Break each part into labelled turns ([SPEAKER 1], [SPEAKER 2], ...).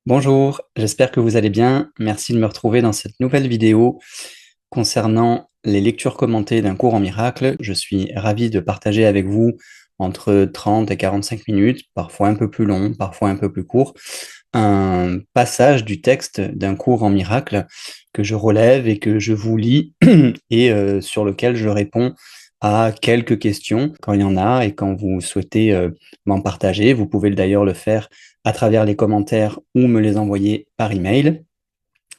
[SPEAKER 1] Bonjour, j'espère que vous allez bien. Merci de me retrouver dans cette nouvelle vidéo concernant les lectures commentées d'un cours en miracle. Je suis ravi de partager avec vous entre 30 et 45 minutes, parfois un peu plus long, parfois un peu plus court, un passage du texte d'un cours en miracle que je relève et que je vous lis et sur lequel je réponds à quelques questions quand il y en a et quand vous souhaitez m'en partager. Vous pouvez d'ailleurs le faire à travers les commentaires ou me les envoyer par email.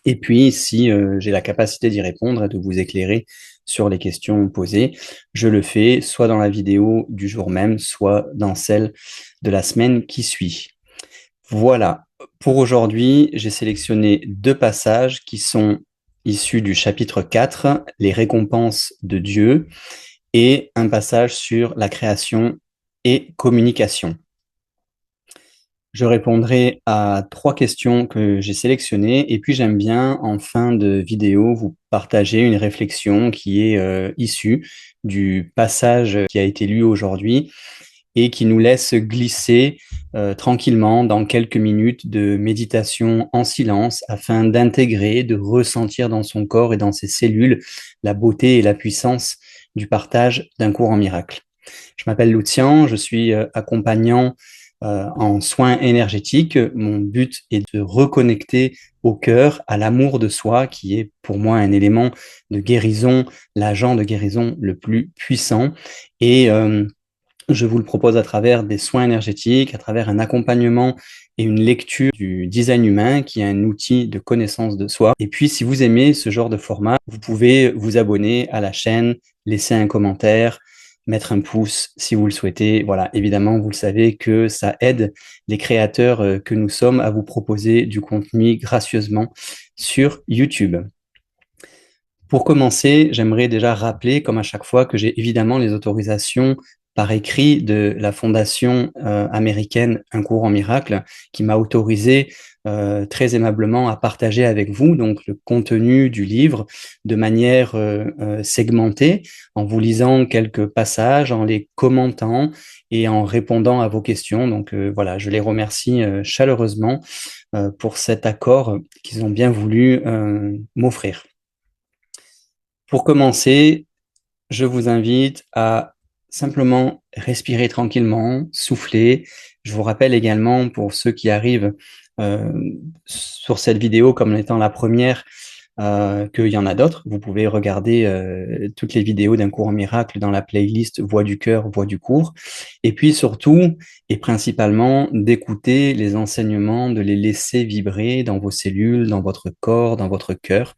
[SPEAKER 1] Et puis, si j'ai la capacité d'y répondre et de vous éclairer sur les questions posées, je le fais soit dans la vidéo du jour même, soit dans celle de la semaine qui suit. Voilà, pour aujourd'hui, j'ai sélectionné deux passages qui sont issus du chapitre 4, les récompenses de Dieu, et un passage sur la création et communication. Je répondrai à trois questions que j'ai sélectionnées et puis j'aime bien en fin de vidéo vous partager une réflexion qui est issue du passage qui a été lu aujourd'hui et qui nous laisse glisser tranquillement dans quelques minutes de méditation en silence afin d'intégrer, de ressentir dans son corps et dans ses cellules la beauté et la puissance du partage d'un cours en miracle. Je m'appelle Lucian, je suis accompagnant en soins énergétiques. Mon but est de reconnecter au cœur, à l'amour de soi, qui est pour moi un élément de guérison, l'agent de guérison le plus puissant. Et je vous le propose à travers des soins énergétiques, à travers un accompagnement et une lecture du design humain, qui est un outil de connaissance de soi. Et puis, si vous aimez ce genre de format, vous pouvez vous abonner à la chaîne, laisser un commentaire, mettre un pouce si vous le souhaitez. Voilà, évidemment, vous le savez que ça aide les créateurs que nous sommes à vous proposer du contenu gracieusement sur YouTube. Pour commencer, j'aimerais déjà rappeler, comme à chaque fois, que j'ai évidemment les autorisations par écrit de la fondation américaine Un cours en miracle, qui m'a autorisé très aimablement à partager avec vous donc le contenu du livre de manière segmentée, en vous lisant quelques passages, en les commentant et en répondant à vos questions. Donc voilà, je les remercie chaleureusement pour cet accord qu'ils ont bien voulu m'offrir. Pour commencer, je vous invite à simplement respirer tranquillement, souffler. Je vous rappelle également, pour ceux qui arrivent euh, sur cette vidéo comme étant la première, qu'il y en a d'autres. Vous pouvez regarder toutes les vidéos d'un cours en miracle dans la playlist Voix du cœur, Voix du cours. Et puis surtout, et principalement, d'écouter les enseignements, de les laisser vibrer dans vos cellules, dans votre corps, dans votre cœur.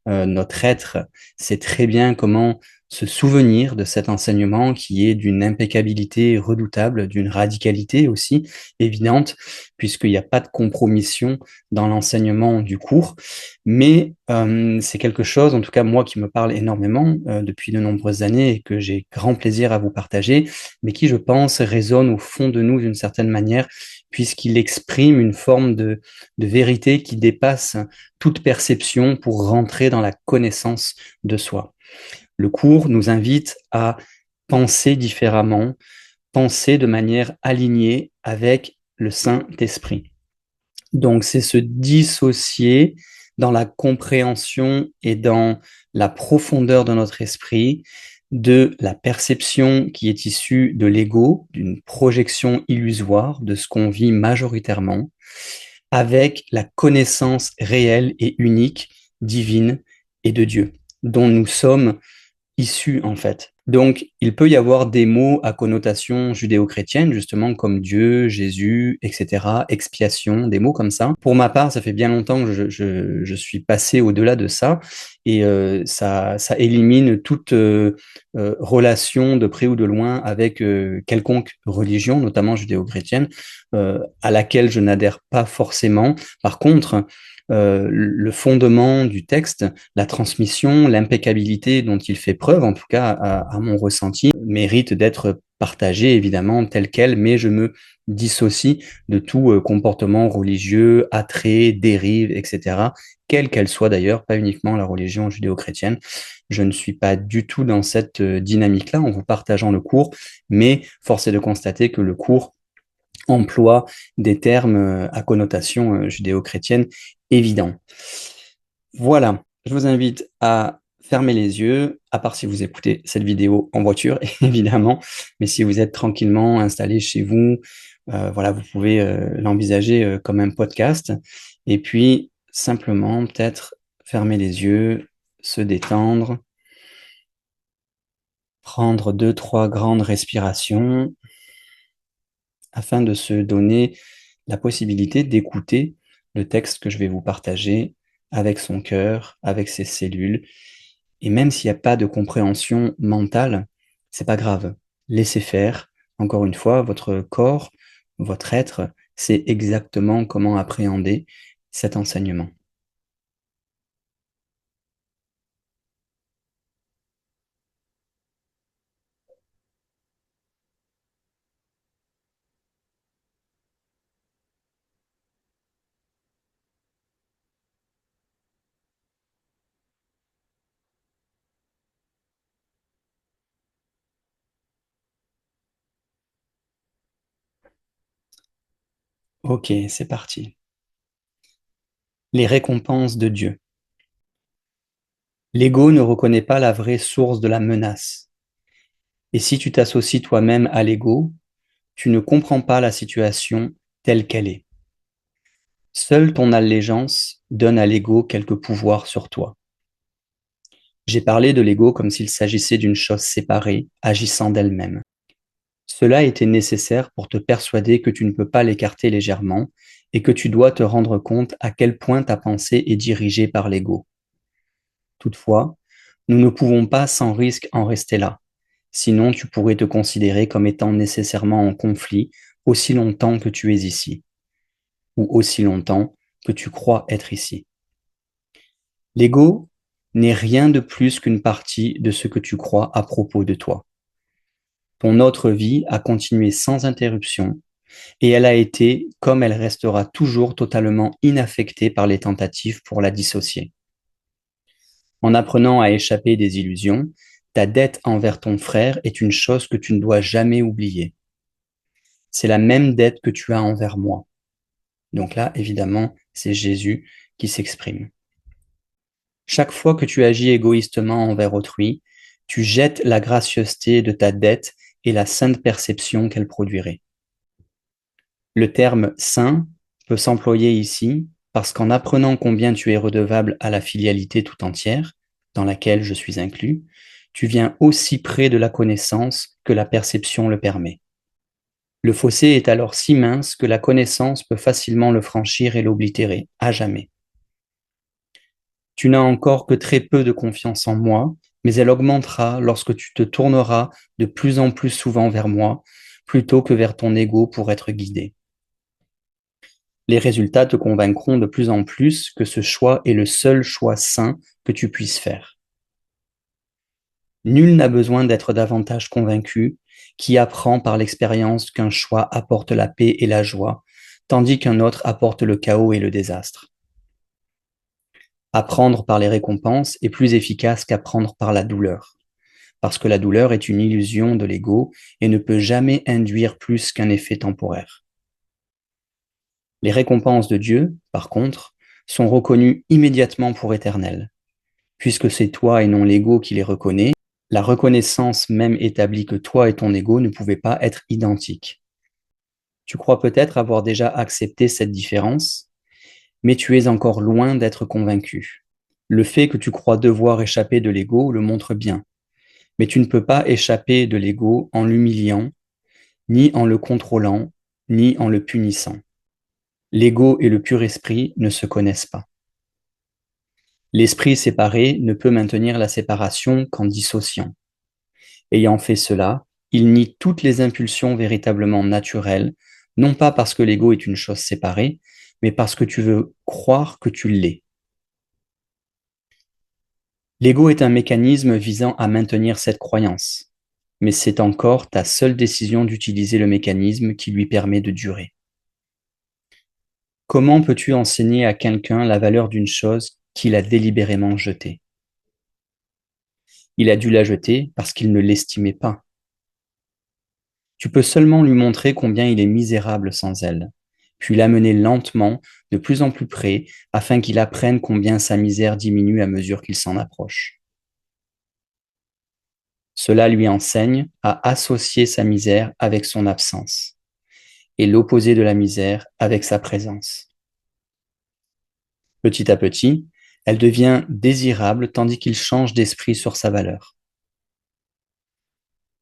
[SPEAKER 1] Notre être sait très bien comment se souvenir de cet enseignement qui est d'une impeccabilité redoutable, d'une radicalité aussi évidente, puisqu'il n'y a pas de compromission dans l'enseignement du cours. Mais c'est quelque chose, en tout cas moi, qui me parle énormément depuis de nombreuses années et que j'ai grand plaisir à vous partager, mais qui, je pense, résonne au fond de nous d'une certaine manière, puisqu'il exprime une forme de vérité qui dépasse toute perception pour rentrer dans la connaissance de soi. Le cours nous invite à penser différemment, penser de manière alignée avec le Saint-Esprit. Donc, c'est se dissocier dans la compréhension et dans la profondeur de notre esprit de la perception qui est issue de l'ego, d'une projection illusoire de ce qu'on vit majoritairement, avec la connaissance réelle et unique, divine et de Dieu, dont nous sommes issus en fait. Donc, il peut y avoir des mots à connotation judéo-chrétienne, justement comme Dieu, Jésus, etc., expiation, des mots comme ça. Pour ma part, ça fait bien longtemps que je suis passé au-delà de ça, et ça élimine toute relation de près ou de loin avec quelconque religion, notamment judéo-chrétienne, à laquelle je n'adhère pas forcément. Par contre, le fondement du texte, la transmission, l'impeccabilité dont il fait preuve, en tout cas à mon ressenti, mérite d'être partagé évidemment tel quel, mais je me dissocie de tout comportement religieux, attrait, dérive, etc., quelle qu'elle soit d'ailleurs, pas uniquement la religion judéo-chrétienne. Je ne suis pas du tout dans cette dynamique-là en vous partageant le cours, mais force est de constater que le cours emploie des termes à connotation judéo-chrétienne évidents. Voilà, je vous invite à fermer les yeux, à part si vous écoutez cette vidéo en voiture, évidemment, mais si vous êtes tranquillement installé chez vous, voilà, vous pouvez l'envisager comme un podcast, et puis simplement peut-être fermer les yeux, se détendre, prendre 2, 3 grandes respirations, afin de se donner la possibilité d'écouter le texte que je vais vous partager avec son cœur, avec ses cellules. Et même s'il n'y a pas de compréhension mentale, c'est pas grave. Laissez faire. Encore une fois, votre corps, votre être sait exactement comment appréhender cet enseignement. Ok, c'est parti. Les récompenses de Dieu. L'ego ne reconnaît pas la vraie source de la menace. Et si tu t'associes toi-même à l'ego, tu ne comprends pas la situation telle qu'elle est. Seule ton allégeance donne à l'ego quelque pouvoir sur toi. J'ai parlé de l'ego comme s'il s'agissait d'une chose séparée, agissant d'elle-même. Cela était nécessaire pour te persuader que tu ne peux pas l'écarter légèrement et que tu dois te rendre compte à quel point ta pensée est dirigée par l'ego. Toutefois, nous ne pouvons pas sans risque en rester là. Sinon, tu pourrais te considérer comme étant nécessairement en conflit aussi longtemps que tu es ici, ou aussi longtemps que tu crois être ici. L'ego n'est rien de plus qu'une partie de ce que tu crois à propos de toi. Ton autre vie a continué sans interruption et elle a été, comme elle restera toujours, totalement inaffectée par les tentatives pour la dissocier. En apprenant à échapper des illusions, ta dette envers ton frère est une chose que tu ne dois jamais oublier. C'est la même dette que tu as envers moi. Donc là, évidemment, c'est Jésus qui s'exprime. Chaque fois que tu agis égoïstement envers autrui, tu jettes la gracieuseté de ta dette et la sainte perception qu'elle produirait. Le terme saint peut s'employer ici parce qu'en apprenant combien tu es redevable à la filialité tout entière, dans laquelle je suis inclus, tu viens aussi près de la connaissance que la perception le permet. Le fossé est alors si mince que la connaissance peut facilement le franchir et l'oblitérer à jamais. Tu n'as encore que très peu de confiance en moi, mais elle augmentera lorsque tu te tourneras de plus en plus souvent vers moi, plutôt que vers ton ego pour être guidé. Les résultats te convaincront de plus en plus que ce choix est le seul choix sain que tu puisses faire. Nul n'a besoin d'être davantage convaincu qui apprend par l'expérience qu'un choix apporte la paix et la joie, tandis qu'un autre apporte le chaos et le désastre. Apprendre par les récompenses est plus efficace qu'apprendre par la douleur, parce que la douleur est une illusion de l'ego et ne peut jamais induire plus qu'un effet temporaire. Les récompenses de Dieu, par contre, sont reconnues immédiatement pour éternelles. Puisque c'est toi et non l'ego qui les reconnaît, la reconnaissance même établit que toi et ton ego ne pouvaient pas être identiques. Tu crois peut-être avoir déjà accepté cette différence, mais tu es encore loin d'être convaincu. Le fait que tu crois devoir échapper de l'ego le montre bien, mais tu ne peux pas échapper de l'ego en l'humiliant, ni en le contrôlant, ni en le punissant. L'ego et le pur esprit ne se connaissent pas. L'esprit séparé ne peut maintenir la séparation qu'en dissociant. Ayant fait cela, il nie toutes les impulsions véritablement naturelles, non pas parce que l'ego est une chose séparée, mais parce que tu veux croire que tu l'es. L'ego est un mécanisme visant à maintenir cette croyance, mais c'est encore ta seule décision d'utiliser le mécanisme qui lui permet de durer. Comment peux-tu enseigner à quelqu'un la valeur d'une chose qu'il a délibérément jetée? Il a dû la jeter parce qu'il ne l'estimait pas. Tu peux seulement lui montrer combien il est misérable sans elle, puis l'amener lentement, de plus en plus près, afin qu'il apprenne combien sa misère diminue à mesure qu'il s'en approche. Cela lui enseigne à associer sa misère avec son absence et l'opposé de la misère avec sa présence. Petit à petit, elle devient désirable tandis qu'il change d'esprit sur sa valeur.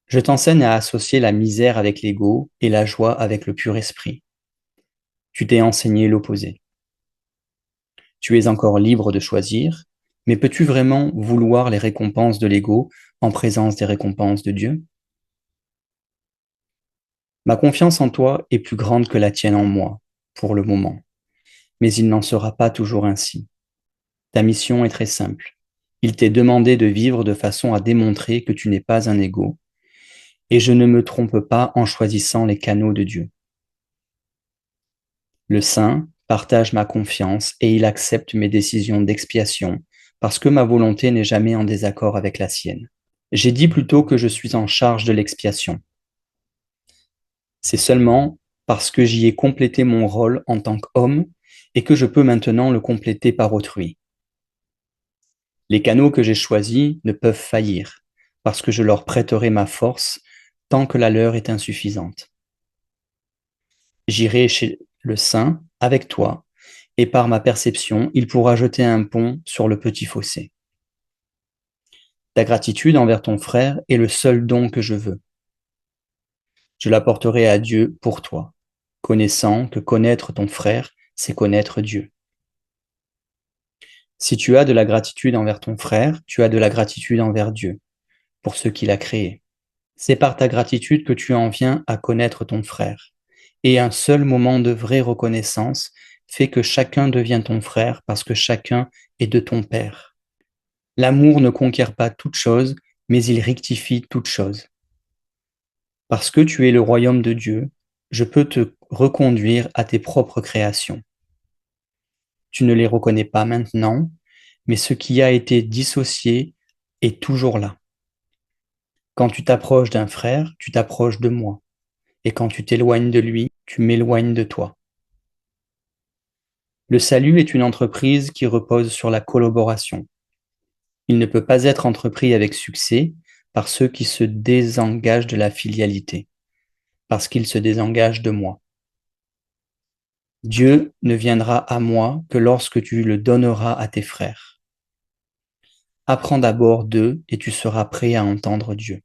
[SPEAKER 1] Je t'enseigne à associer la misère avec l'ego et la joie avec le pur esprit. Tu t'es enseigné l'opposé. Tu es encore libre de choisir, mais peux-tu vraiment vouloir les récompenses de l'ego en présence des récompenses de Dieu? Ma confiance en toi est plus grande que la tienne en moi, pour le moment, mais il n'en sera pas toujours ainsi. Ta mission est très simple. Il t'est demandé de vivre de façon à démontrer que tu n'es pas un ego, et je ne me trompe pas en choisissant les canaux de Dieu. Le Saint partage ma confiance et il accepte mes décisions d'expiation parce que ma volonté n'est jamais en désaccord avec la sienne. J'ai dit plutôt que je suis en charge de l'expiation. C'est seulement parce que j'y ai complété mon rôle en tant qu'homme et que je peux maintenant le compléter par autrui. Les canaux que j'ai choisis ne peuvent faillir parce que je leur prêterai ma force tant que la leur est insuffisante. J'irai chez le Saint avec toi et par ma perception, il pourra jeter un pont sur le petit fossé. Ta gratitude envers ton frère est le seul don que je veux. Je l'apporterai à Dieu pour toi, connaissant que connaître ton frère, c'est connaître Dieu. Si tu as de la gratitude envers ton frère, tu as de la gratitude envers Dieu, pour ce qu'il a créé. C'est par ta gratitude que tu en viens à connaître ton frère. Et un seul moment de vraie reconnaissance fait que chacun devient ton frère parce que chacun est de ton père. L'amour ne conquiert pas toute chose, mais il rectifie toute chose. Parce que tu es le royaume de Dieu, je peux te reconduire à tes propres créations. Tu ne les reconnais pas maintenant, mais ce qui a été dissocié est toujours là. Quand tu t'approches d'un frère, tu t'approches de moi. Et quand tu t'éloignes de lui, tu m'éloignes de toi. Le salut est une entreprise qui repose sur la collaboration. Il ne peut pas être entrepris avec succès par ceux qui se désengagent de la filialité, parce qu'ils se désengagent de moi. Dieu ne viendra à moi que lorsque tu le donneras à tes frères. Apprends d'abord d'eux et tu seras prêt à entendre Dieu.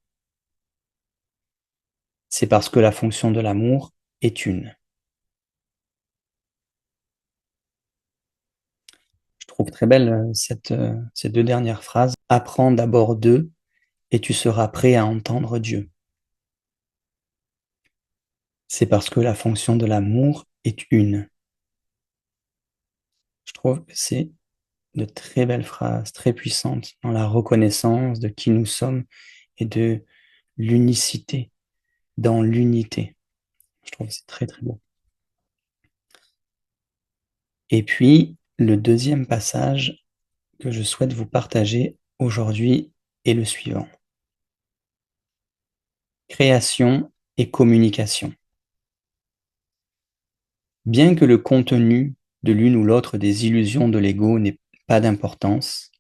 [SPEAKER 1] C'est parce que la fonction de l'amour est une. Je trouve très belle ces deux dernières phrases. Apprends d'abord d'eux et tu seras prêt à entendre Dieu. C'est parce que la fonction de l'amour est une. Je trouve que c'est de très belles phrases, très puissantes dans la reconnaissance de qui nous sommes et de l'unicité, dans l'unité. Je trouve que c'est très très beau. Et puis, le deuxième passage que je souhaite vous partager aujourd'hui est le suivant. Création et communication. Bien que le contenu de l'une ou l'autre des illusions de l'ego n'ait pas d'importance,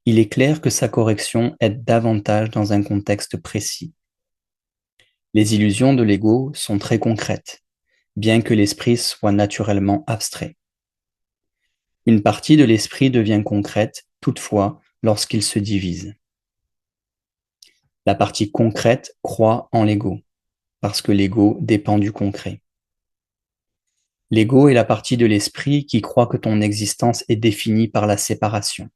[SPEAKER 1] il est clair que sa correction aide davantage dans un contexte précis. Les illusions de l'ego sont très concrètes, bien que l'esprit soit naturellement abstrait. Une partie de l'esprit devient concrète, toutefois, lorsqu'il se divise. La partie concrète croit en l'ego, parce que l'ego dépend du concret. L'ego est la partie de l'esprit qui croit que ton existence est définie par la séparation.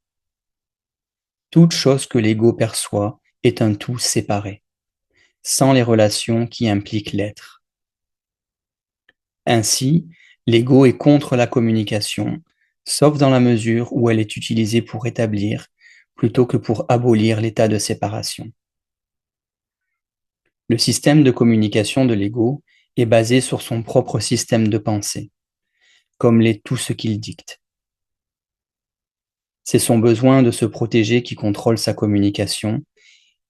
[SPEAKER 1] Toute chose que l'ego perçoit est un tout séparé, sans les relations qui impliquent l'être. Ainsi, l'ego est contre la communication, sauf dans la mesure où elle est utilisée pour établir plutôt que pour abolir l'état de séparation. Le système de communication de l'ego est basé sur son propre système de pensée, comme l'est tout ce qu'il dicte. C'est son besoin de se protéger qui contrôle sa communication,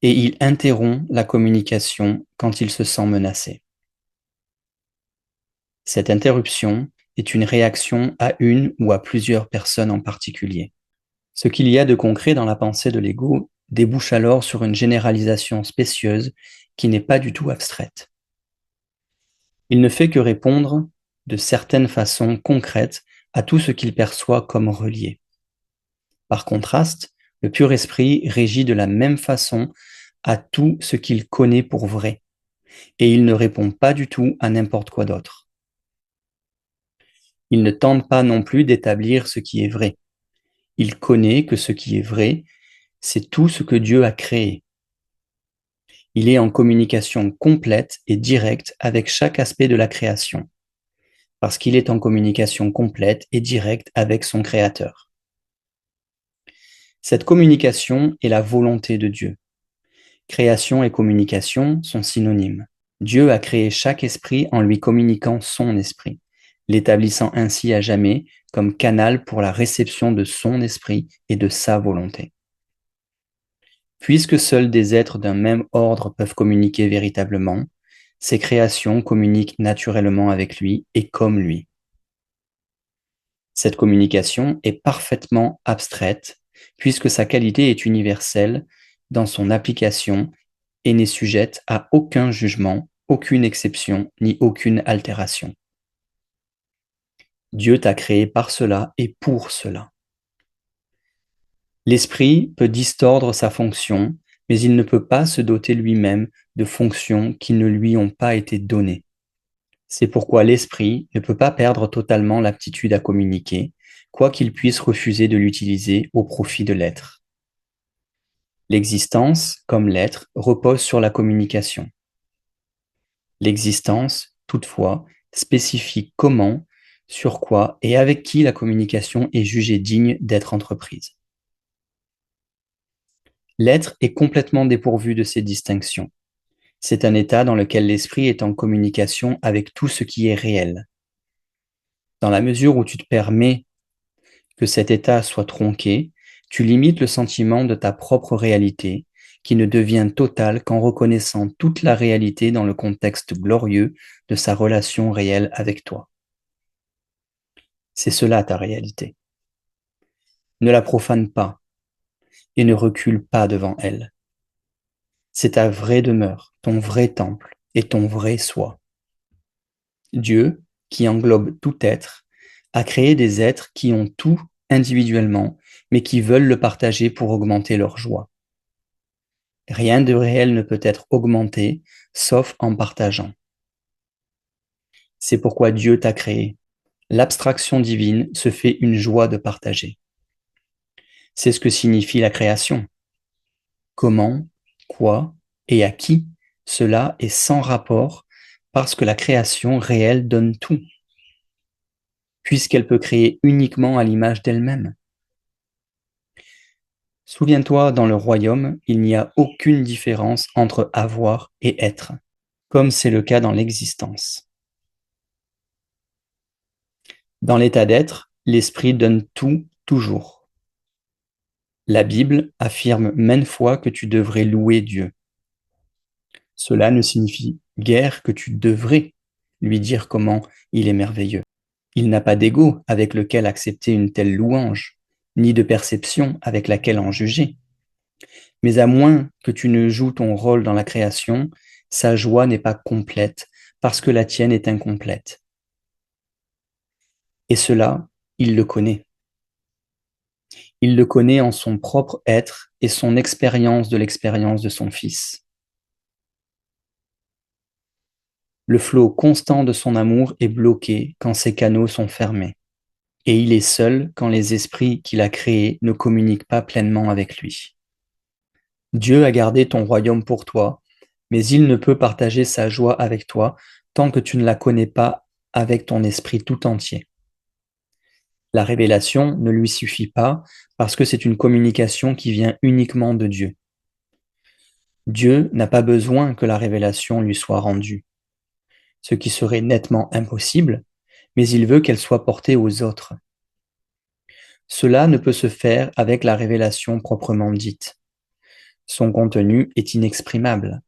[SPEAKER 1] et il interrompt la communication quand il se sent menacé. Cette interruption est une réaction à une ou à plusieurs personnes en particulier. Ce qu'il y a de concret dans la pensée de l'ego débouche alors sur une généralisation spécieuse qui n'est pas du tout abstraite. Il ne fait que répondre de certaines façons concrètes à tout ce qu'il perçoit comme relié. Par contraste, le pur esprit régit de la même façon à tout ce qu'il connaît pour vrai, et il ne répond pas du tout à n'importe quoi d'autre. Il ne tente pas non plus d'établir ce qui est vrai. Il connaît que ce qui est vrai, c'est tout ce que Dieu a créé. Il est en communication complète et directe avec chaque aspect de la création, parce qu'il est en communication complète et directe avec son Créateur. Cette communication est la volonté de Dieu. Création et communication sont synonymes. Dieu a créé chaque esprit en lui communiquant son esprit, l'établissant ainsi à jamais comme canal pour la réception de son esprit et de sa volonté. Puisque seuls des êtres d'un même ordre peuvent communiquer véritablement, ces créations communiquent naturellement avec lui et comme lui. Cette communication est parfaitement abstraite, puisque sa qualité est universelle dans son application et n'est sujette à aucun jugement, aucune exception ni aucune altération. Dieu t'a créé par cela et pour cela. L'esprit peut distordre sa fonction, mais il ne peut pas se doter lui-même de fonctions qui ne lui ont pas été données. C'est pourquoi l'esprit ne peut pas perdre totalement l'aptitude à communiquer, quoi qu'il puisse refuser de l'utiliser au profit de l'être. L'existence, comme l'être, repose sur la communication. L'existence, toutefois, spécifie comment, sur quoi et avec qui la communication est jugée digne d'être entreprise. L'être est complètement dépourvu de ces distinctions. C'est un état dans lequel l'esprit est en communication avec tout ce qui est réel. Dans la mesure où tu te permets que cet état soit tronqué, tu limites le sentiment de ta propre réalité, qui ne devient total qu'en reconnaissant toute la réalité dans le contexte glorieux de sa relation réelle avec toi. C'est cela ta réalité. Ne la profane pas et ne recule pas devant elle. C'est ta vraie demeure, ton vrai temple et ton vrai soi. Dieu, qui englobe tout être, a créé des êtres qui ont tout individuellement, mais qui veulent le partager pour augmenter leur joie. Rien de réel ne peut être augmenté, sauf en partageant. C'est pourquoi Dieu t'a créé. L'abstraction divine se fait une joie de partager. C'est ce que signifie la création. Comment, quoi et à qui, cela est sans rapport parce que la création réelle donne tout, puisqu'elle peut créer uniquement à l'image d'elle-même. Souviens-toi, dans le royaume, il n'y a aucune différence entre avoir et être, comme c'est le cas dans l'existence. Dans l'état d'être, l'esprit donne tout, toujours. La Bible affirme maintes fois que tu devrais louer Dieu. Cela ne signifie guère que tu devrais lui dire comment il est merveilleux. Il n'a pas d'ego avec lequel accepter une telle louange, ni de perception avec laquelle en juger. Mais à moins que tu ne joues ton rôle dans la création, sa joie n'est pas complète parce que la tienne est incomplète. Et cela, il le connaît. Il le connaît en son propre être et son expérience de l'expérience de son Fils. Le flot constant de son amour est bloqué quand ses canaux sont fermés. Et il est seul quand les esprits qu'il a créés ne communiquent pas pleinement avec lui. Dieu a gardé ton royaume pour toi, mais il ne peut partager sa joie avec toi tant que tu ne la connais pas avec ton esprit tout entier. La révélation ne lui suffit pas parce que c'est une communication qui vient uniquement de Dieu. Dieu n'a pas besoin que la révélation lui soit rendue, ce qui serait nettement impossible, mais il veut qu'elle soit portée aux autres. Cela ne peut se faire avec la révélation proprement dite. Son contenu est inexprimable,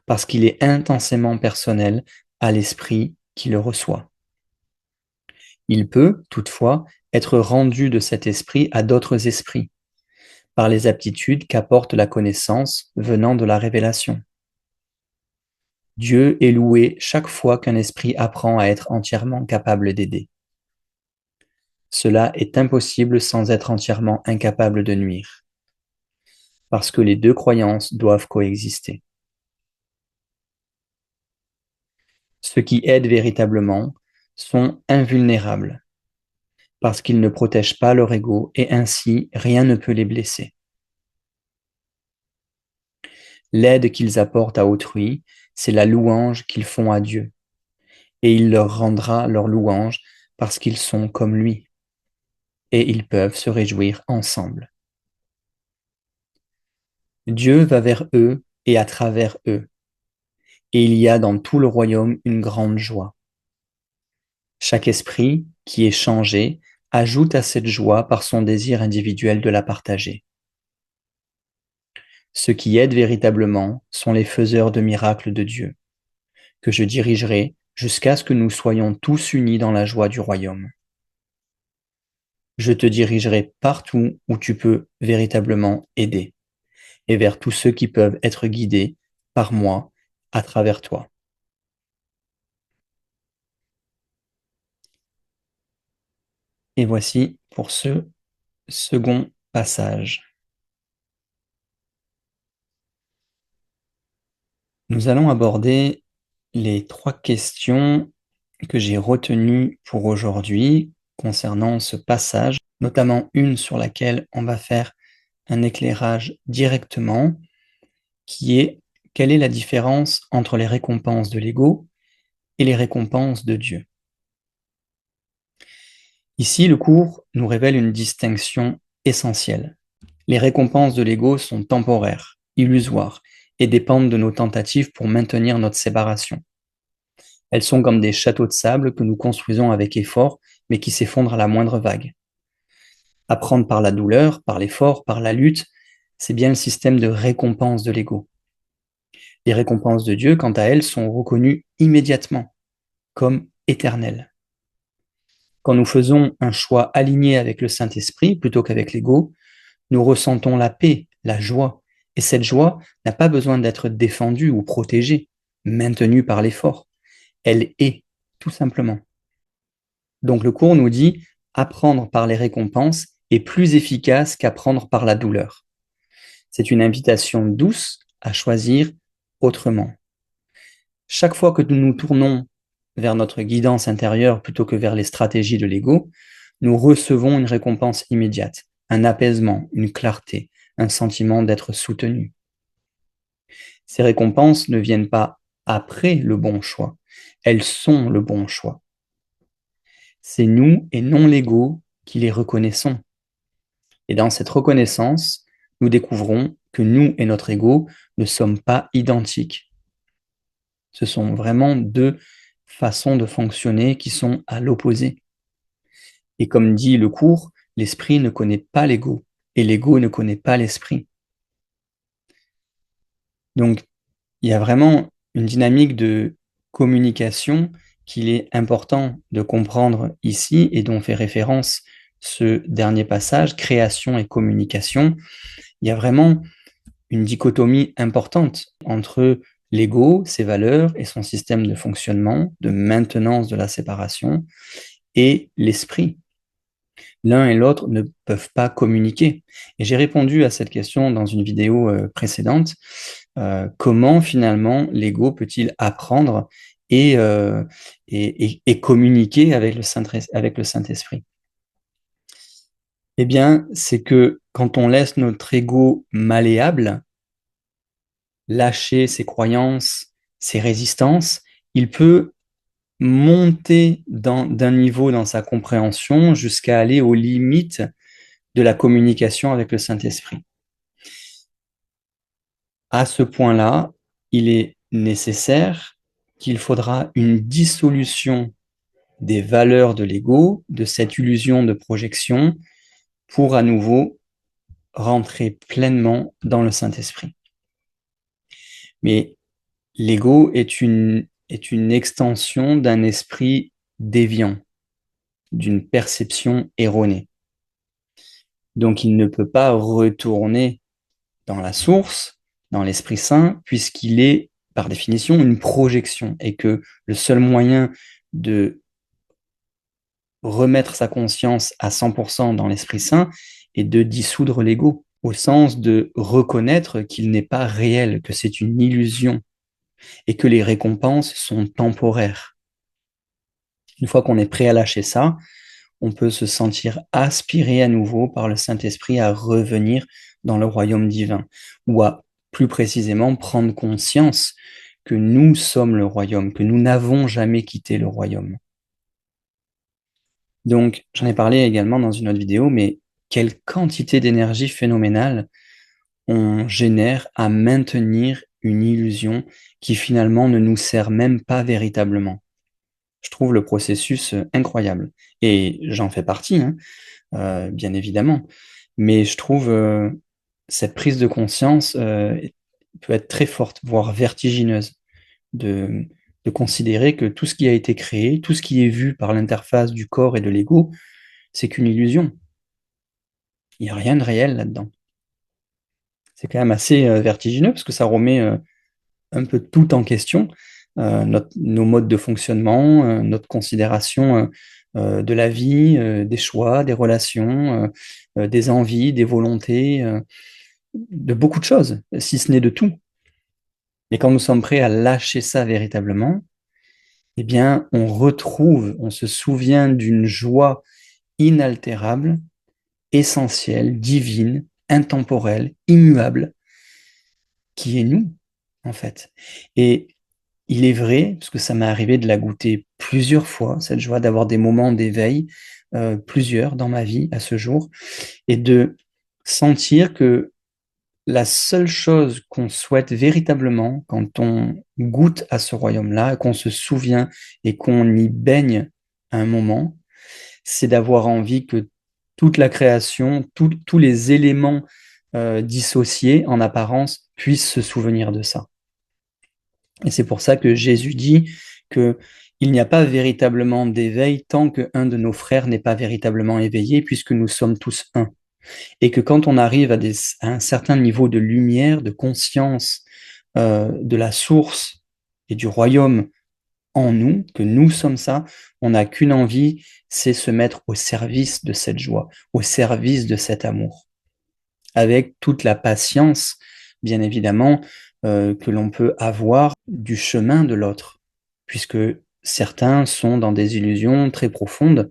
[SPEAKER 1] parce qu'il est intensément personnel à l'esprit qui le reçoit. Il peut, toutefois, être rendu de cet esprit à d'autres esprits, par les aptitudes qu'apporte la connaissance venant de la révélation. Dieu est loué chaque fois qu'un esprit apprend à être entièrement capable d'aider. Cela est impossible sans être entièrement incapable de nuire, parce que les deux croyances doivent coexister. Ceux qui aident véritablement sont invulnérables, parce qu'ils ne protègent pas leur ego et ainsi rien ne peut les blesser. L'aide qu'ils apportent à autrui, c'est la louange qu'ils font à Dieu, et il leur rendra leur louange parce qu'ils sont comme lui, et ils peuvent se réjouir ensemble. Dieu va vers eux et à travers eux, et il y a dans tout le royaume une grande joie. Chaque esprit qui est changé ajoute à cette joie par son désir individuel de la partager. Ceux qui aident véritablement sont les faiseurs de miracles de Dieu, que je dirigerai jusqu'à ce que nous soyons tous unis dans la joie du royaume. Je te dirigerai partout où tu peux véritablement aider, et vers tous ceux qui peuvent être guidés par moi à travers toi. Et voici pour ce second passage. Nous allons aborder les 3 questions que j'ai retenues pour aujourd'hui concernant ce passage, notamment une sur laquelle on va faire un éclairage directement, qui est: quelle est la différence entre les récompenses de l'ego et les récompenses de Dieu? Ici, le cours nous révèle une distinction essentielle. Les récompenses de l'ego sont temporaires, illusoires, et dépendent de nos tentatives pour maintenir notre séparation. Elles sont comme des châteaux de sable que nous construisons avec effort, mais qui s'effondrent à la moindre vague. Apprendre par la douleur, par l'effort, par la lutte, c'est bien le système de récompense de l'ego. Les récompenses de Dieu, quant à elles, sont reconnues immédiatement comme éternelles. Quand nous faisons un choix aligné avec le Saint-Esprit plutôt qu'avec l'ego, nous ressentons la paix, la joie, et cette joie n'a pas besoin d'être défendue ou protégée, maintenue par l'effort. Elle est, tout simplement. Donc le cours nous dit: apprendre par les récompenses est plus efficace qu'apprendre par la douleur. C'est une invitation douce à choisir autrement. Chaque fois que nous nous tournons vers notre guidance intérieure plutôt que vers les stratégies de l'ego, nous recevons une récompense immédiate, un apaisement, une clarté, un sentiment d'être soutenu. Ces récompenses ne viennent pas après le bon choix, elles sont le bon choix. C'est nous et non l'ego qui les reconnaissons. Et dans cette reconnaissance, nous découvrons que nous et notre ego ne sommes pas identiques. Ce sont vraiment deux façons de fonctionner qui sont à l'opposé. Et comme dit le cours, l'esprit ne connaît pas l'ego et l'ego ne connaît pas l'esprit. Donc, il y a vraiment une dynamique de communication qu'il est important de comprendre ici et dont fait référence ce dernier passage, création et communication. Il y a vraiment une dichotomie importante entre l'ego, ses valeurs et son système de fonctionnement, de maintenance de la séparation, et l'esprit. L'un et l'autre ne peuvent pas communiquer. Et j'ai répondu à cette question dans une vidéo précédente. Comment finalement l'ego peut-il apprendre et communiquer avec le Saint-Esprit? Eh bien, c'est que quand on laisse notre ego malléable, lâcher ses croyances, ses résistances, il peut monter d'un niveau dans sa compréhension jusqu'à aller aux limites de la communication avec le Saint-Esprit. À ce point-là, il est nécessaire qu'il faudra une dissolution des valeurs de l'ego, de cette illusion de projection, pour à nouveau rentrer pleinement dans le Saint-Esprit. Mais l'ego est une extension d'un esprit déviant. d'une perception erronée. Donc, il ne peut pas retourner dans la source, dans l'Esprit Saint, puisqu'il est, par définition, une projection, et que le seul moyen de remettre sa conscience à 100% dans l'Esprit Saint est de dissoudre l'ego, au sens de reconnaître qu'il n'est pas réel, que c'est une illusion, et que les récompenses sont temporaires. Une fois qu'on est prêt à lâcher ça, on peut se sentir aspiré à nouveau par le Saint-Esprit à revenir dans le royaume divin, ou à plus précisément prendre conscience que nous sommes le royaume, que nous n'avons jamais quitté le royaume. Donc, j'en ai parlé également dans une autre vidéo, mais quelle quantité d'énergie phénoménale on génère à maintenir une illusion qui finalement ne nous sert même pas véritablement. Je trouve le processus incroyable. Et j'en fais partie, hein, bien évidemment. Mais je trouve cette prise de conscience peut être très forte, voire vertigineuse, de, de considérer que tout ce qui a été créé, tout ce qui est vu par l'interface du corps et de l'ego, c'est qu'une illusion. Il n'y a rien de réel là-dedans. C'est quand même assez vertigineux parce que ça remet un peu tout en question, nos modes de fonctionnement, notre considération de la vie, des choix, des relations, des envies, des volontés, de beaucoup de choses, si ce n'est de tout. Et quand nous sommes prêts à lâcher ça véritablement, eh bien, on se souvient d'une joie inaltérable, essentielle, divine, intemporelle, immuable, qui est nous, en fait. Et il est vrai, parce que ça m'est arrivé de la goûter plusieurs fois, cette joie d'avoir des moments d'éveil, plusieurs dans ma vie à ce jour, et de sentir que la seule chose qu'on souhaite véritablement quand on goûte à ce royaume-là, qu'on se souvient et qu'on y baigne un moment, c'est d'avoir envie que toute la création, tous les éléments dissociés en apparence puissent se souvenir de ça. Et c'est pour ça que Jésus dit qu'il n'y a pas véritablement d'éveil tant qu'un de nos frères n'est pas véritablement éveillé, puisque nous sommes tous un. Et que quand on arrive à un certain niveau de lumière, de conscience de la source et du royaume en nous, que nous sommes ça, on n'a qu'une envie, c'est se mettre au service de cette joie, au service de cet amour, avec toute la patience, bien évidemment, que l'on peut avoir du chemin de l'autre, puisque certains sont dans des illusions très profondes,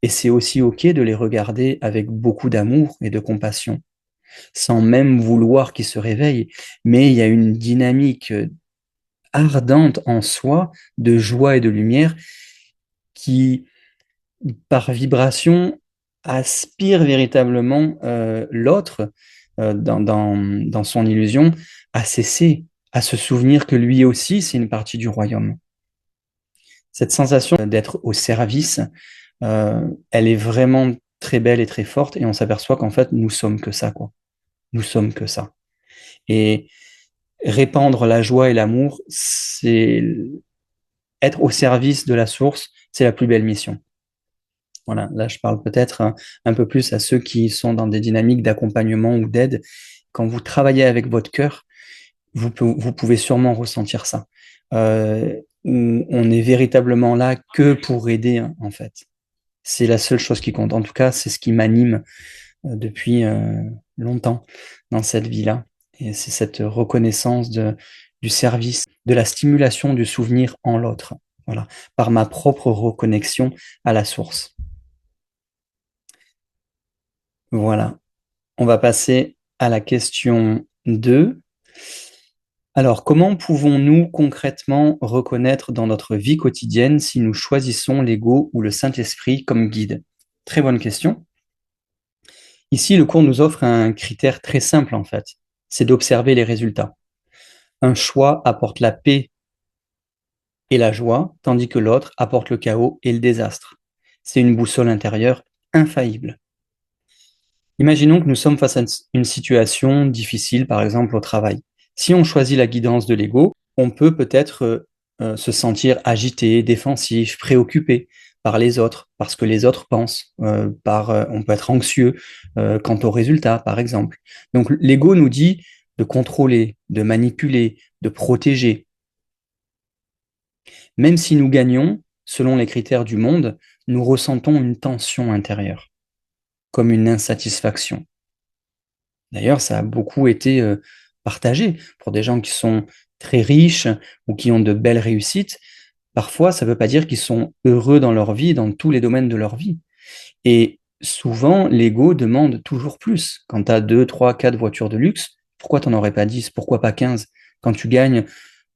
[SPEAKER 1] et c'est aussi OK de les regarder avec beaucoup d'amour et de compassion, sans même vouloir qu'ils se réveillent, mais il y a une dynamique ardente en soi de joie et de lumière qui, par vibration, aspire véritablement l'autre dans son illusion à cesser, à se souvenir que lui aussi, c'est une partie du royaume. Cette sensation d'être au service, elle est vraiment très belle et très forte, et on s'aperçoit qu'en fait, nous sommes que ça, quoi. Nous sommes que ça. Et répandre la joie et l'amour, c'est être au service de la source, c'est la plus belle mission. Voilà, là je parle peut-être un peu plus à ceux qui sont dans des dynamiques d'accompagnement ou d'aide. Quand vous travaillez avec votre cœur, vous pouvez sûrement ressentir ça. Où on est véritablement là que pour aider, hein, en fait. C'est la seule chose qui compte. En tout cas, c'est ce qui m'anime depuis longtemps dans cette vie-là. Et c'est cette reconnaissance du service, de la stimulation du souvenir en l'autre. Voilà, par ma propre reconnexion à la source. Voilà. On va passer à la question 2. Alors, comment pouvons-nous concrètement reconnaître dans notre vie quotidienne si nous choisissons l'ego ou le Saint-Esprit comme guide? Très bonne question. Ici, le cours nous offre un critère très simple en fait, c'est d'observer les résultats. Un choix apporte la paix et la joie, tandis que l'autre apporte le chaos et le désastre. C'est une boussole intérieure infaillible. Imaginons que nous sommes face à une situation difficile, par exemple au travail. Si on choisit la guidance de l'ego, on peut peut-être se sentir agité, défensif, préoccupé, par les autres, parce que les autres pensent, on peut être anxieux quant aux résultats, par exemple. Donc l'ego nous dit de contrôler, de manipuler, de protéger. Même si nous gagnons, selon les critères du monde, nous ressentons une tension intérieure, comme une insatisfaction. D'ailleurs, ça a beaucoup été partagé pour des gens qui sont très riches ou qui ont de belles réussites. Parfois, ça ne veut pas dire qu'ils sont heureux dans leur vie, dans tous les domaines de leur vie. Et souvent, l'ego demande toujours plus. Quand tu as 2, 3, 4 voitures de luxe, pourquoi tu n'en aurais pas 10? Pourquoi pas 15? Quand tu gagnes,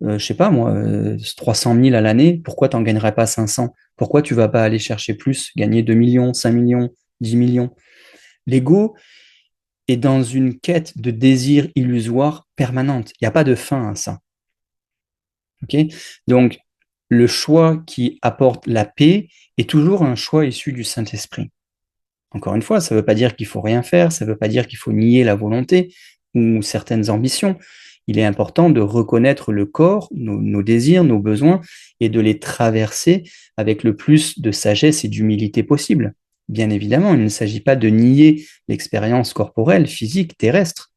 [SPEAKER 1] je sais pas moi, 300 000 à l'année, pourquoi tu n'en gagnerais pas 500? Pourquoi tu vas pas aller chercher plus, gagner 2 millions, 5 millions, 10 millions? L'ego est dans une quête de désir illusoire permanente. Il n'y a pas de fin à ça. Okay. Donc, le choix qui apporte la paix est toujours un choix issu du Saint-Esprit. Encore une fois, ça ne veut pas dire qu'il faut rien faire, ça ne veut pas dire qu'il faut nier la volonté ou certaines ambitions. Il est important de reconnaître le corps, nos désirs, nos besoins, et de les traverser avec le plus de sagesse et d'humilité possible. Bien évidemment, il ne s'agit pas de nier l'expérience corporelle, physique, terrestre,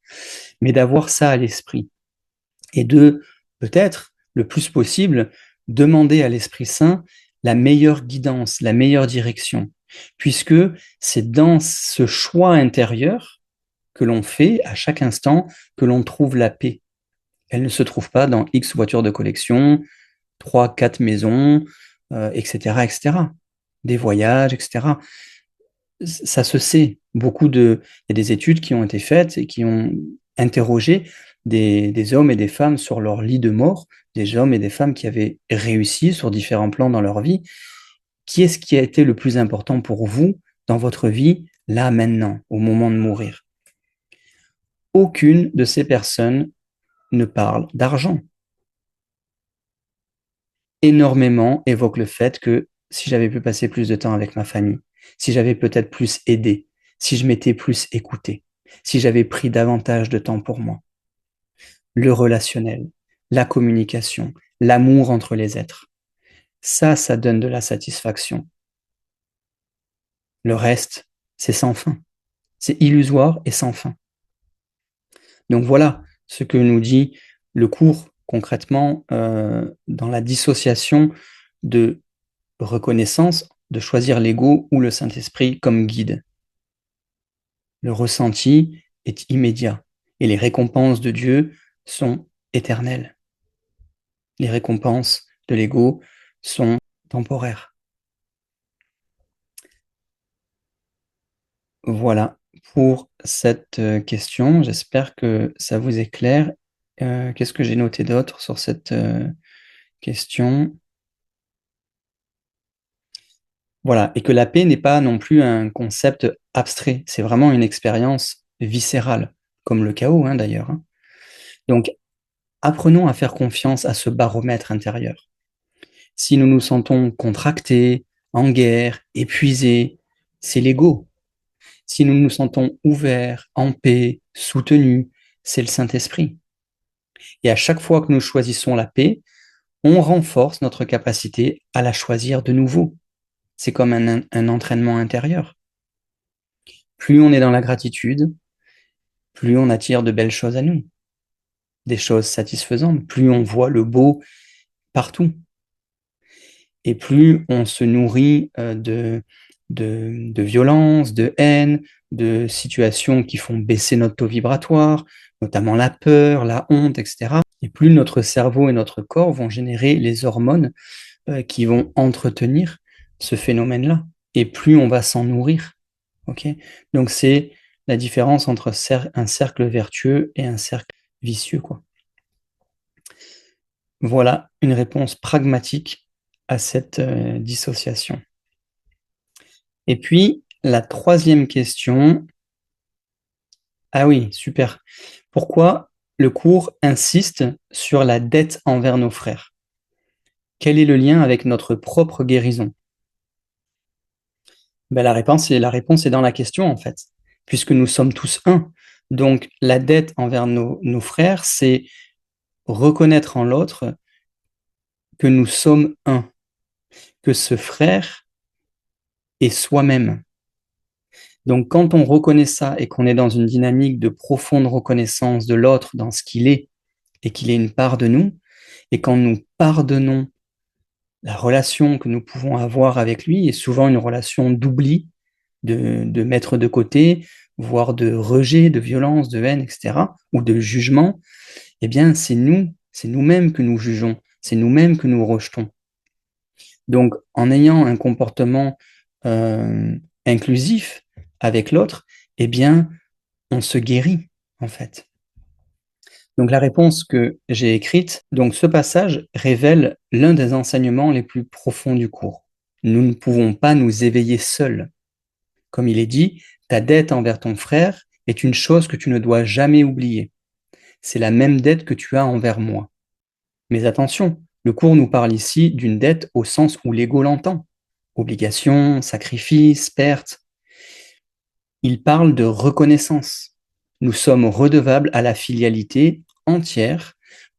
[SPEAKER 1] mais d'avoir ça à l'esprit. Et de, peut-être, le plus possible, demander à l'Esprit Saint la meilleure guidance, la meilleure direction, puisque c'est dans ce choix intérieur que l'on fait à chaque instant que l'on trouve la paix. Elle ne se trouve pas dans X voitures de collection, 3, 4 maisons, etc., etc. Des voyages, etc. Ça se sait. Il y a des études qui ont été faites et qui ont interrogé des hommes et des femmes sur leur lit de mort, des hommes et des femmes qui avaient réussi sur différents plans dans leur vie. Qui est-ce qui a été le plus important pour vous dans votre vie, là, maintenant, au moment de mourir? Aucune de ces personnes ne parle d'argent. Énormément évoque le fait que si j'avais pu passer plus de temps avec ma famille, si j'avais peut-être plus aidé, si je m'étais plus écouté, si j'avais pris davantage de temps pour moi. Le relationnel, la communication, l'amour entre les êtres. Ça donne de la satisfaction. Le reste, c'est sans fin. C'est illusoire et sans fin. Donc voilà ce que nous dit le cours concrètement dans la dissociation de reconnaissance, de choisir l'ego ou le Saint-Esprit comme guide. Le ressenti est immédiat et les récompenses de Dieu sont éternelles. Les récompenses de l'ego sont temporaires. Voilà pour cette question. J'espère que ça vous est clair. Qu'est-ce que j'ai noté d'autre sur cette question? Voilà, et que la paix n'est pas non plus un concept abstrait, c'est vraiment une expérience viscérale, comme le chaos d'ailleurs. Donc, apprenons à faire confiance à ce baromètre intérieur. Si nous nous sentons contractés, en guerre, épuisés, c'est l'ego. Si nous nous sentons ouverts, en paix, soutenus, c'est le Saint-Esprit. Et à chaque fois que nous choisissons la paix, on renforce notre capacité à la choisir de nouveau. C'est comme un entraînement intérieur. Plus on est dans la gratitude, plus on attire de belles choses à nous, des choses satisfaisantes, plus on voit le beau partout. Et plus on se nourrit de violence, de haine, de situations qui font baisser notre taux vibratoire, notamment la peur, la honte, etc. Et plus notre cerveau et notre corps vont générer les hormones qui vont entretenir ce phénomène-là. Et plus on va s'en nourrir. Okay. Donc c'est la différence entre un cercle vertueux et un cercle vicieux, quoi. Voilà une réponse pragmatique à cette dissociation. Et puis, la troisième question. Ah oui, super. Pourquoi le cours insiste sur la dette envers nos frères? Quel est le lien avec notre propre guérison? Ben, la réponse est dans la question, en fait, puisque nous sommes tous un. Donc, la dette envers nos frères, c'est reconnaître en l'autre que nous sommes un, que ce frère et soi-même. Donc, quand on reconnaît ça et qu'on est dans une dynamique de profonde reconnaissance de l'autre dans ce qu'il est et qu'il est une part de nous, et quand nous pardonnons la relation que nous pouvons avoir avec lui est souvent une relation d'oubli, de mettre de côté, voire de rejet, de violence, de haine, etc., ou de jugement, eh bien, c'est nous-mêmes que nous jugeons, c'est nous-mêmes que nous rejetons. Donc, en ayant un comportement inclusif avec l'autre, eh bien, on se guérit, en fait. Donc, la réponse que j'ai écrite, donc ce passage révèle l'un des enseignements les plus profonds du cours. Nous ne pouvons pas nous éveiller seuls. Comme il est dit, ta dette envers ton frère est une chose que tu ne dois jamais oublier. C'est la même dette que tu as envers moi. Mais attention, le cours nous parle ici d'une dette au sens où l'ego l'entend. Obligation, sacrifice, perte. Il parle de reconnaissance. Nous sommes redevables à la filialité entière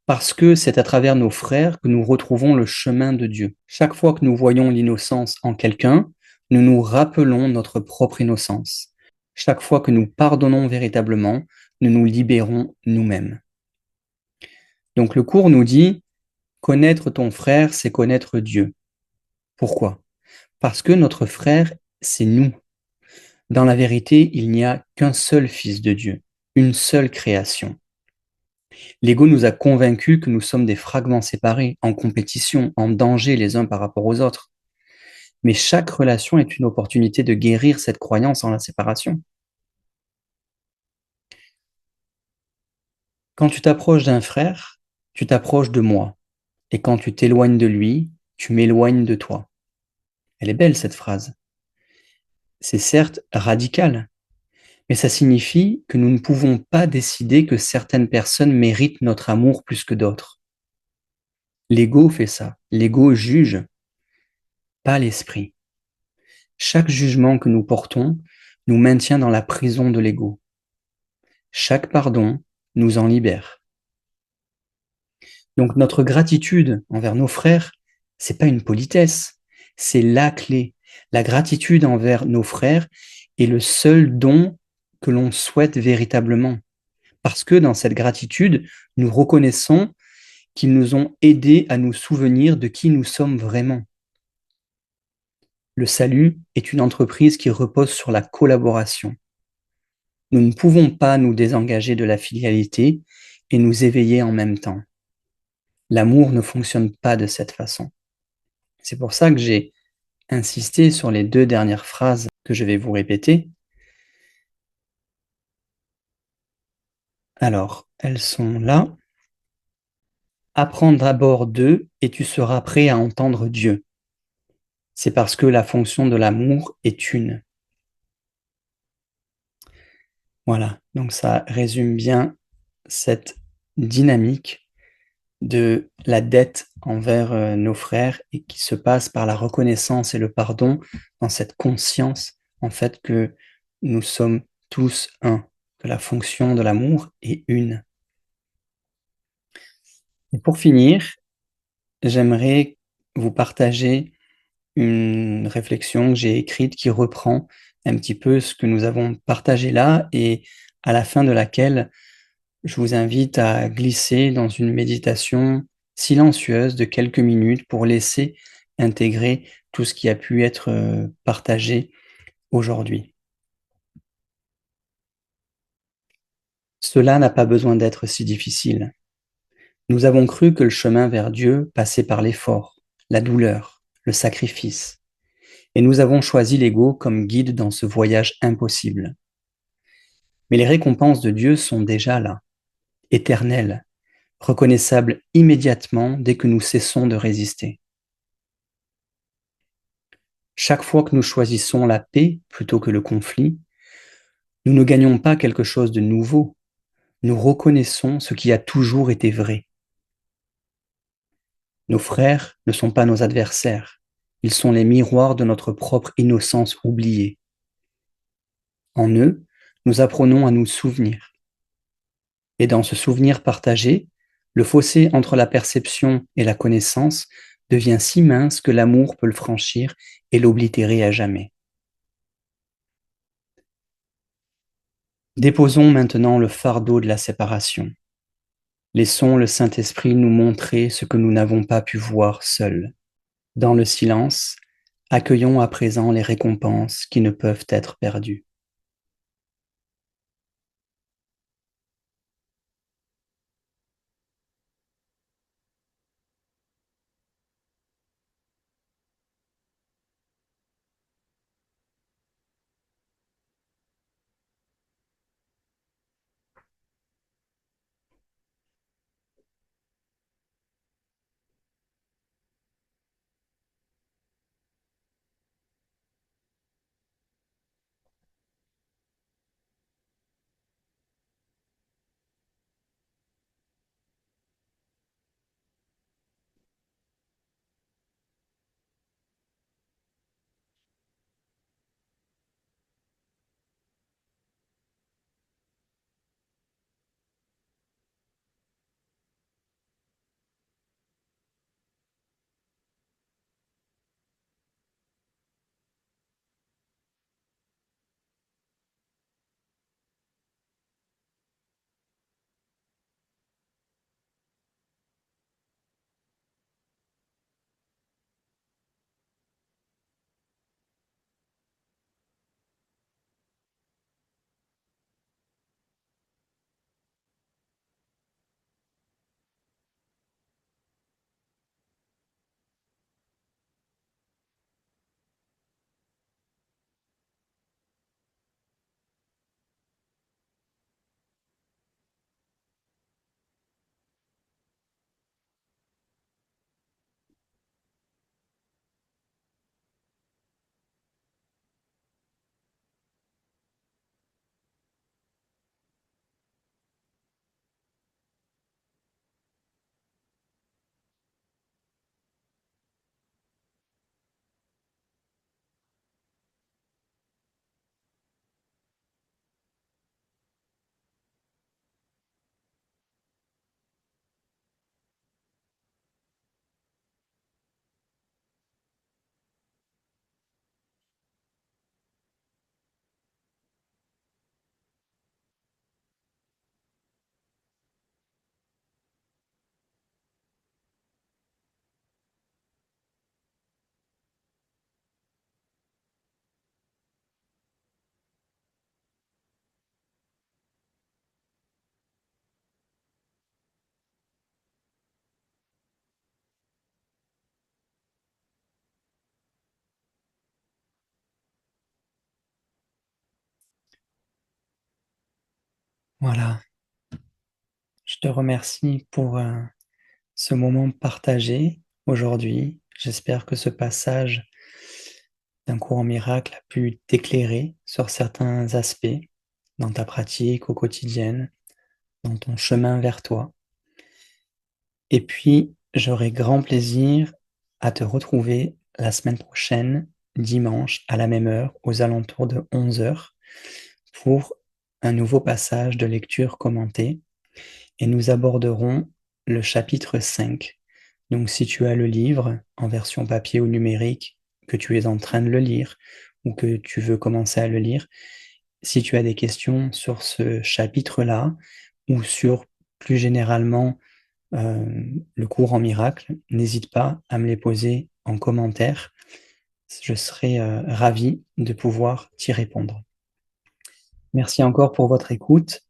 [SPEAKER 1] parce que c'est à travers nos frères que nous retrouvons le chemin de Dieu. Chaque fois que nous voyons l'innocence en quelqu'un, nous nous rappelons notre propre innocence. Chaque fois que nous pardonnons véritablement, nous nous libérons nous-mêmes. Donc le cours nous dit, connaître ton frère, c'est connaître Dieu. Pourquoi? Parce que notre frère, c'est nous. Dans la vérité, il n'y a qu'un seul Fils de Dieu, une seule création. L'ego nous a convaincus que nous sommes des fragments séparés, en compétition, en danger les uns par rapport aux autres. Mais chaque relation est une opportunité de guérir cette croyance en la séparation. Quand tu t'approches d'un frère, tu t'approches de moi. Et quand tu t'éloignes de lui, tu m'éloignes de toi. Elle est belle cette phrase. C'est certes radical, mais ça signifie que nous ne pouvons pas décider que certaines personnes méritent notre amour plus que d'autres. L'ego fait ça. L'ego juge, pas l'esprit. Chaque jugement que nous portons nous maintient dans la prison de l'ego. Chaque pardon nous en libère. Donc notre gratitude envers nos frères, c'est pas une politesse, c'est la clé. La gratitude envers nos frères est le seul don que l'on souhaite véritablement. Parce que dans cette gratitude, nous reconnaissons qu'ils nous ont aidés à nous souvenir de qui nous sommes vraiment. Le salut est une entreprise qui repose sur la collaboration. Nous ne pouvons pas nous désengager de la filialité et nous éveiller en même temps. L'amour ne fonctionne pas de cette façon. C'est pour ça que j'ai insisté sur les 2 dernières phrases que je vais vous répéter. Alors, elles sont là. Apprends d'abord d'eux et tu seras prêt à entendre Dieu. C'est parce que la fonction de l'amour est une. Voilà, donc ça résume bien cette dynamique de la dette envers nos frères et qui se passe par la reconnaissance et le pardon dans cette conscience en fait que nous sommes tous un, que la fonction de l'amour est une. Et pour finir, j'aimerais vous partager une réflexion que j'ai écrite qui reprend un petit peu ce que nous avons partagé là et à la fin de laquelle je vous invite à glisser dans une méditation silencieuse de quelques minutes pour laisser intégrer tout ce qui a pu être partagé aujourd'hui. Cela n'a pas besoin d'être si difficile. Nous avons cru que le chemin vers Dieu passait par l'effort, la douleur, le sacrifice, et nous avons choisi l'ego comme guide dans ce voyage impossible. Mais les récompenses de Dieu sont déjà là, éternelles, reconnaissables immédiatement dès que nous cessons de résister. Chaque fois que nous choisissons la paix plutôt que le conflit, nous ne gagnons pas quelque chose de nouveau, nous reconnaissons ce qui a toujours été vrai. Nos frères ne sont pas nos adversaires, ils sont les miroirs de notre propre innocence oubliée. En eux, nous apprenons à nous souvenir. Et dans ce souvenir partagé, le fossé entre la perception et la connaissance devient si mince que l'amour peut le franchir et l'oblitérer à jamais. Déposons maintenant le fardeau de la séparation. Laissons le Saint-Esprit nous montrer ce que nous n'avons pas pu voir seuls. Dans le silence, accueillons à présent les récompenses qui ne peuvent être perdues. Voilà, je te remercie pour ce moment partagé aujourd'hui. J'espère que ce passage d'un cours en miracle a pu t'éclairer sur certains aspects dans ta pratique au quotidien, dans ton chemin vers toi. Et puis, j'aurai grand plaisir à te retrouver la semaine prochaine, dimanche, à la même heure, aux alentours de 11 heures, pour un nouveau passage de lecture commentée. Et nous aborderons le chapitre 5. Donc, si tu as le livre en version papier ou numérique, que tu es en train de le lire ou que tu veux commencer à le lire, si tu as des questions sur ce chapitre-là ou sur plus généralement le cours en miracle, n'hésite pas à me les poser en commentaire. Je serai ravi de pouvoir t'y répondre. Merci encore pour votre écoute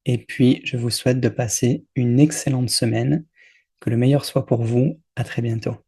[SPEAKER 1] et puis je vous souhaite de passer une excellente semaine. Que le meilleur soit pour vous. À très bientôt.